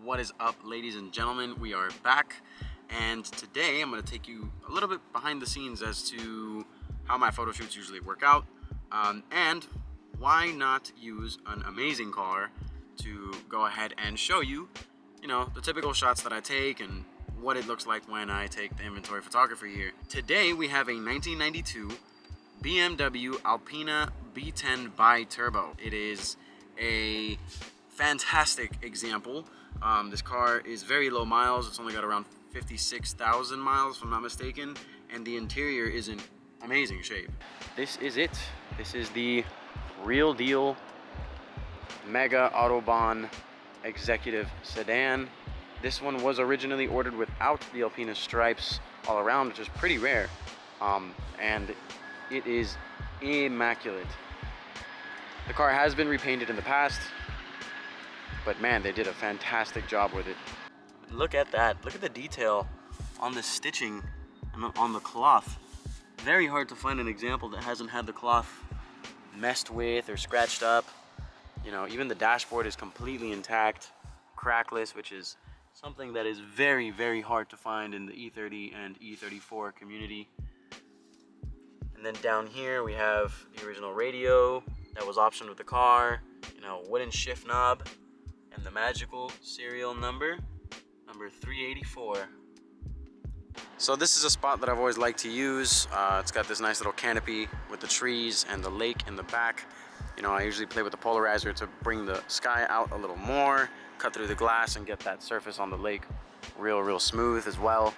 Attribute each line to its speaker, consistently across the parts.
Speaker 1: What is up, ladies and gentlemen? We are back, and today I'm going to take you a little bit behind the scenes as to how my photo shoots usually work out, and why not use an amazing car to go ahead and show you, the typical shots that I take and what it looks like when I take the inventory photography here. Today we have a 1992 BMW Alpina B10 bi-turbo. It is a fantastic example. This car is very low miles. It's only got around 56,000 miles if I'm not mistaken, and the interior is in amazing shape. This is it. This is the real deal mega Autobahn executive sedan. This one was originally ordered without the Alpina stripes all around, which is pretty rare, and it is immaculate. The car has been repainted in the past, but man, they did a fantastic job with it. Look at that. Look at the detail on the stitching and on the cloth. Very hard to find an example that hasn't had the cloth messed with or scratched up. Even the dashboard is completely intact, crackless, which is something that is very, very hard to find in the E30 and E34 community. And then down here we have the original radio that was optioned with the car, wooden shift knob, and the magical serial number 384. So this is a spot that I've always liked to use. It's got this nice little canopy with the trees and the lake in the back. I usually play with the polarizer to bring the sky out a little more, cut through the glass and get that surface on the lake real smooth as well.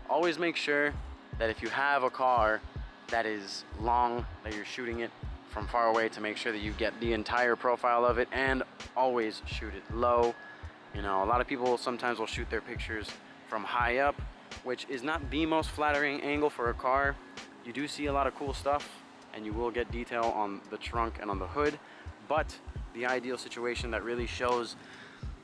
Speaker 1: Always make sure that if you have a car that is long, that you're shooting it from far away to make sure that you get the entire profile of it, and always shoot it low. A lot of people sometimes will shoot their pictures from high up, which is not the most flattering angle for a car. You do see a lot of cool stuff, and you will get detail on the trunk and on the hood, but the ideal situation that really shows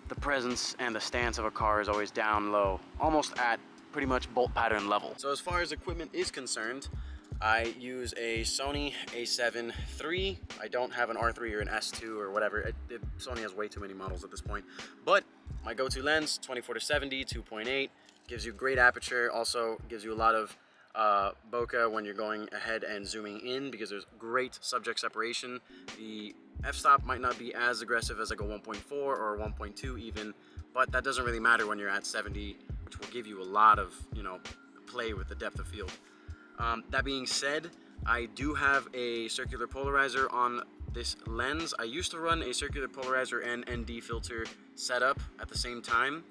Speaker 1: the presence and the stance of a car is always down low, almost at pretty much bolt pattern level. So as far as equipment is concerned, I use a Sony A7 III. I don't have an R3 or an S2 or whatever. Sony has way too many models at this point. But my go-to lens, 24-70, 2.8, gives you great aperture. Also gives you a lot of bokeh when you're going ahead and zooming in, because there's great subject separation. The f-stop might not be as aggressive as like a 1.4 or 1.2 even, but that doesn't really matter when you're at 70, which will give you a lot of play with the depth of field. That being said, I do have a circular polarizer on this lens. I used to run a circular polarizer and ND filter setup at the same time,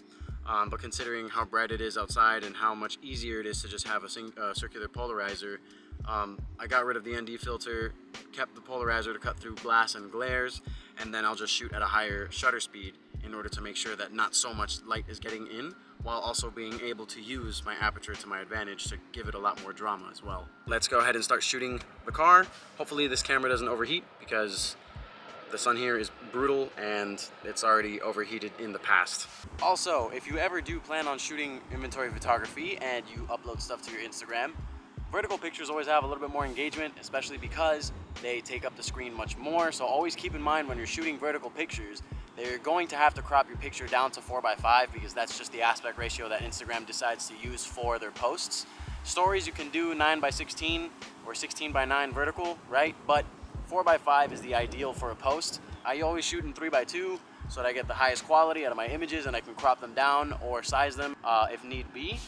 Speaker 1: but considering how bright it is outside and how much easier it is to just have a circular polarizer, I got rid of the ND filter, kept the polarizer to cut through glass and glares, and then I'll just shoot at a higher shutter speed in order to make sure that not so much light is getting in, while also being able to use my aperture to my advantage to give it a lot more drama as well. Let's go ahead and start shooting the car. Hopefully this camera doesn't overheat, because the sun here is brutal and it's already overheated in the past. Also, if you ever do plan on shooting inventory photography and you upload stuff to your Instagram, vertical pictures always have a little bit more engagement, especially because they take up the screen much more. So always keep in mind when you're shooting vertical pictures, they're going to have to crop your picture down to 4:5, because that's just the aspect ratio that Instagram decides to use for their posts. Stories you can do 9:16 or 16:9 vertical, right? But 4:5 is the ideal for a post. I always shoot in 3:2 so that I get the highest quality out of my images, and I can crop them down or size them if need be.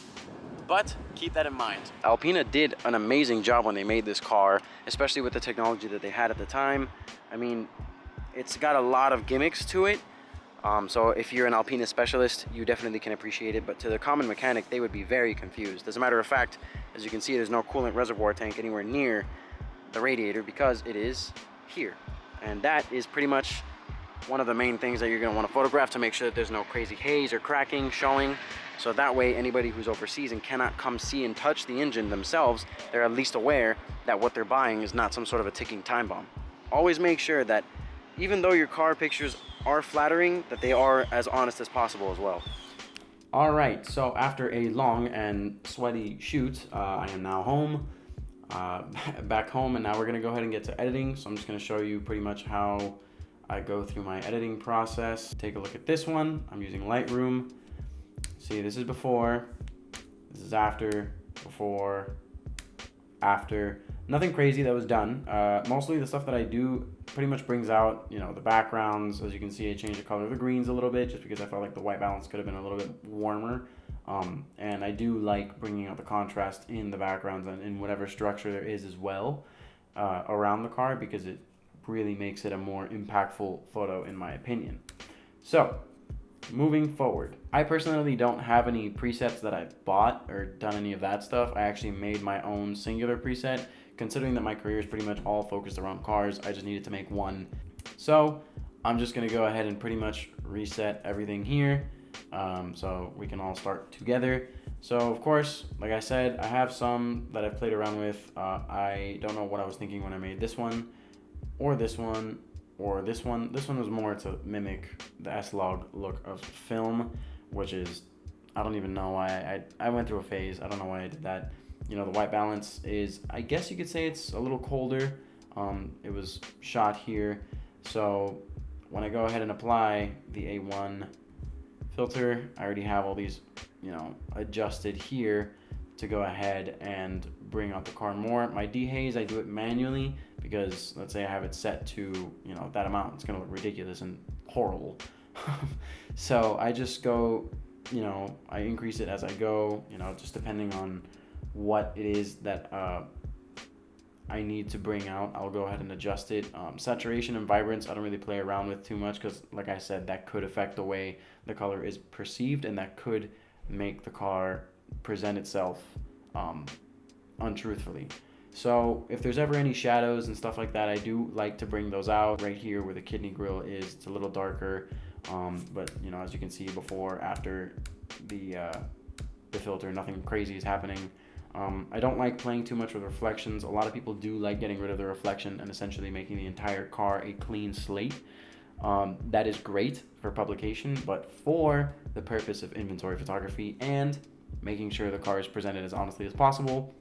Speaker 1: But keep that in mind. Alpina did an amazing job when they made this car, especially with the technology that they had at the time. I mean, it's got a lot of gimmicks to it. So if you're an Alpina specialist, you definitely can appreciate it, but to the common mechanic, they would be very confused. As a matter of fact, as you can see, there's no coolant reservoir tank anywhere near the radiator, because it is here. And that is pretty much one of the main things that you're going to want to photograph, to make sure that there's no crazy haze or cracking showing. So that way, anybody who's overseas and cannot come see and touch the engine themselves, they're at least aware that what they're buying is not some sort of a ticking time bomb. Always make sure that even though your car pictures are flattering, that they are as honest as possible as well. All right, so after a long and sweaty shoot, I am now home, back home, and now we're gonna go ahead and get to editing. So I'm just gonna show you pretty much how I go through my editing process. Take a look at this one. I'm using Lightroom. See, this is before, this is after, before, after. Nothing crazy that was done. Mostly the stuff that I do pretty much brings out, you know, the backgrounds. As you can see, I changed the color of the greens a little bit just because I felt like the white balance could have been a little bit warmer. And I do like bringing out the contrast in the backgrounds and in whatever structure there is as well around the car, because it really makes it a more impactful photo in my opinion. So, moving forward, I personally don't have any presets that I've bought or done any of that stuff. I actually made my own singular preset. Considering that my career is pretty much all focused around cars, I just needed to make one. So I'm just gonna go ahead and pretty much reset everything here so we can all start together. So of course, like I said, I have some that I've played around with. I don't know what I was thinking when I made this one, or this one, or this one. This one was more to mimic the S-Log look of film, which is, I don't even know why. I went through a phase. I don't know why I did that. You know, the white balance is, I guess you could say it's a little colder. It was shot here. So when I go ahead and apply the A1 filter, I already have all these, you know, adjusted here to go ahead and bring out the car more. My dehaze, I do it manually because let's say I have it set to, you know, that amount. It's gonna look ridiculous and horrible. So I just go, you know, I increase it as I go, you know, just depending on what it is that I need to bring out. I'll go ahead and adjust it. Saturation and vibrance, I don't really play around with too much because, like I said, that could affect the way the color is perceived, and that could make the car present itself untruthfully. So if there's ever any shadows and stuff like that, I do like to bring those out. Right here where the kidney grille is, it's a little darker, but you know, as you can see before, after the filter, nothing crazy is happening. I don't like playing too much with reflections. A lot of people do like getting rid of the reflection and essentially making the entire car a clean slate. That is great for publication, but for the purpose of inventory photography and making sure the car is presented as honestly as possible,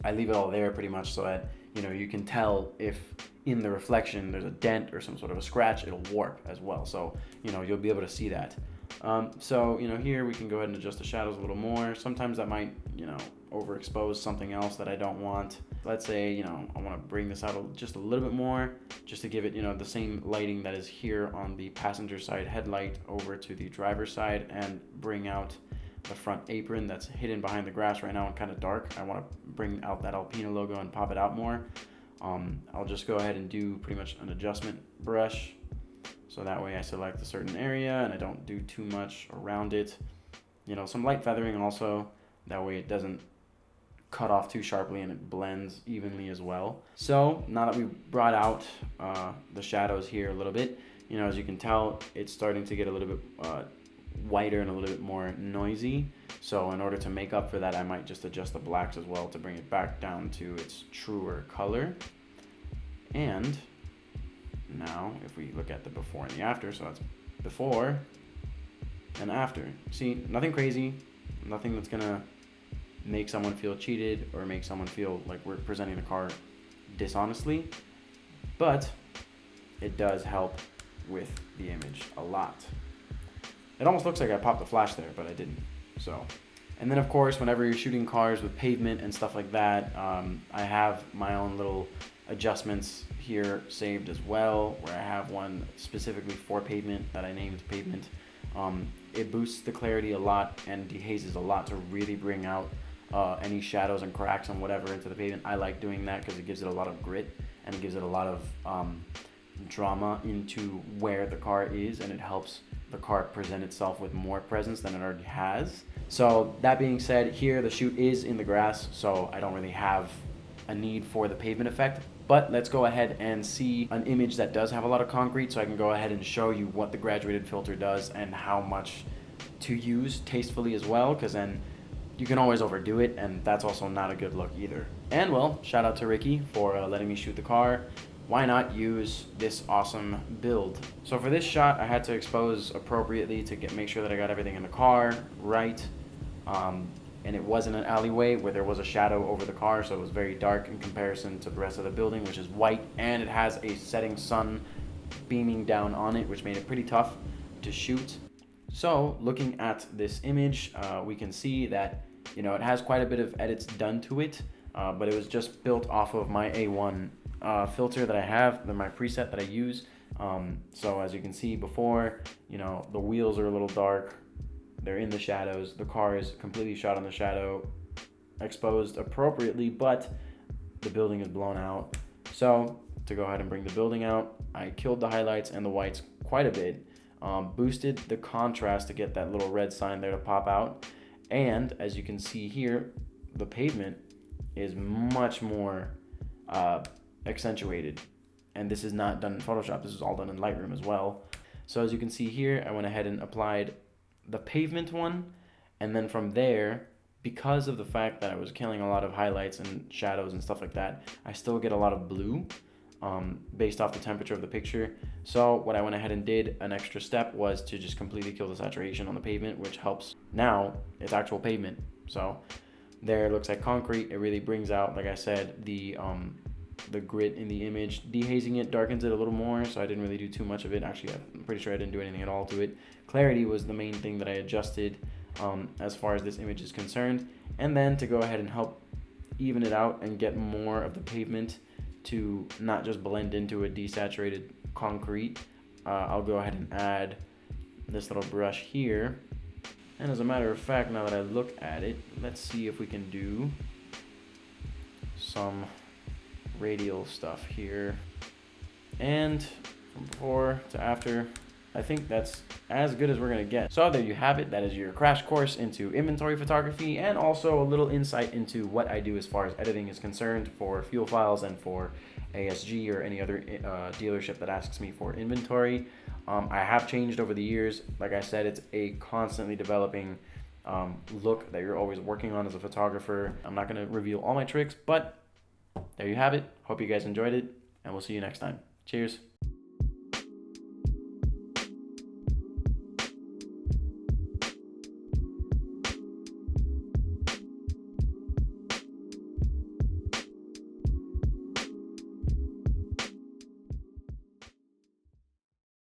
Speaker 1: I leave it all there pretty much so that, you know, you can tell if in the reflection there's a dent or some sort of a scratch, it'll warp as well. So, you know, you'll be able to see that. So, you know, here we can go ahead and adjust the shadows a little more. Sometimes that might, you know, overexpose something else that I don't want. Let's say, you know, I want to bring this out just a little bit more, just to give it, you know, the same lighting that is here on the passenger side headlight over to the driver's side, and bring out the front apron that's hidden behind the grass right now and kind of dark. I want to bring out that Alpina logo and pop it out more. I'll just go ahead and do pretty much an adjustment brush. So that way I select a certain area and I don't do too much around it. You know, some light feathering also. That way it doesn't cut off too sharply and it blends evenly as well. So now that we brought out the shadows here a little bit, you know, as you can tell, it's starting to get a little bit whiter and a little bit more noisy. So in order to make up for that, I might just adjust the blacks as well to bring it back down to its truer color. And now if we look at the before and the after, so that's before and after. See, nothing crazy, nothing that's gonna make someone feel cheated or make someone feel like we're presenting the car dishonestly, but it does help with the image a lot. It almost looks like I popped a flash there, but I didn't. So, and then of course, whenever you're shooting cars with pavement and stuff like that, I have my own little adjustments here saved as well, where I have one specifically for pavement that I named pavement. It boosts the clarity a lot and dehazes a lot to really bring out any shadows and cracks and whatever into the pavement. I like doing that because it gives it a lot of grit and it gives it a lot of drama into where the car is, and it helps the car present itself with more presence than it already has. So that being said, here the shoot is in the grass, so I don't really have a need for the pavement effect. But let's go ahead and see an image that does have a lot of concrete, so I can go ahead and show you what the graduated filter does and how much to use tastefully as well, because then you can always overdo it, and that's also not a good look either. And well, shout out to Ricky for letting me shoot the car. Why not use this awesome build? So for this shot, I had to expose appropriately to make sure that I got everything in the car right. And it wasn't an alleyway where there was a shadow over the car, so it was very dark in comparison to the rest of the building, which is white, and it has a setting sun beaming down on it, which made it pretty tough to shoot. So looking at this image, we can see that, you know, it has quite a bit of edits done to it, but it was just built off of my A1 filter that I have, my preset that I use. So as you can see before, you know, the wheels are a little dark, they're in the shadows, the car is completely shot in the shadow, exposed appropriately, but the building is blown out. So to go ahead and bring the building out, I killed the highlights and the whites quite a bit, boosted the contrast to get that little red sign there to pop out. And as you can see here, the pavement is much more accentuated. And this is not done in Photoshop, this is all done in Lightroom as well. So as you can see here, I went ahead and applied the pavement one, and then from there, because of the fact that I was killing a lot of highlights and shadows and stuff like that, I still get a lot of blue based off the temperature of the picture. So what I went ahead and did, an extra step, was to just completely kill the saturation on the pavement, which helps. Now it's actual pavement. So there it looks like concrete. It really brings out, like I said, the grit in the image. Dehazing it darkens it a little more, so I didn't really do too much of it. Actually, I'm pretty sure I didn't do anything at all to it. Clarity was the main thing that I adjusted as far as this image is concerned. And then to go ahead and help even it out and get more of the pavement to not just blend into a desaturated concrete, I'll go ahead and add this little brush here. And as a matter of fact, now that I look at it, let's see if we can do some radial stuff here. And from before to after, I think that's as good as we're gonna get. So there you have it. That is your crash course into inventory photography, and also a little insight into what I do as far as editing is concerned for fuel files and for ASG or any other dealership that asks me for inventory. I have changed over the years. Like I said, it's a constantly developing look that you're always working on as a photographer. I'm not gonna reveal all my tricks, but there you have it. Hope you guys enjoyed it, and we'll see you next time. Cheers.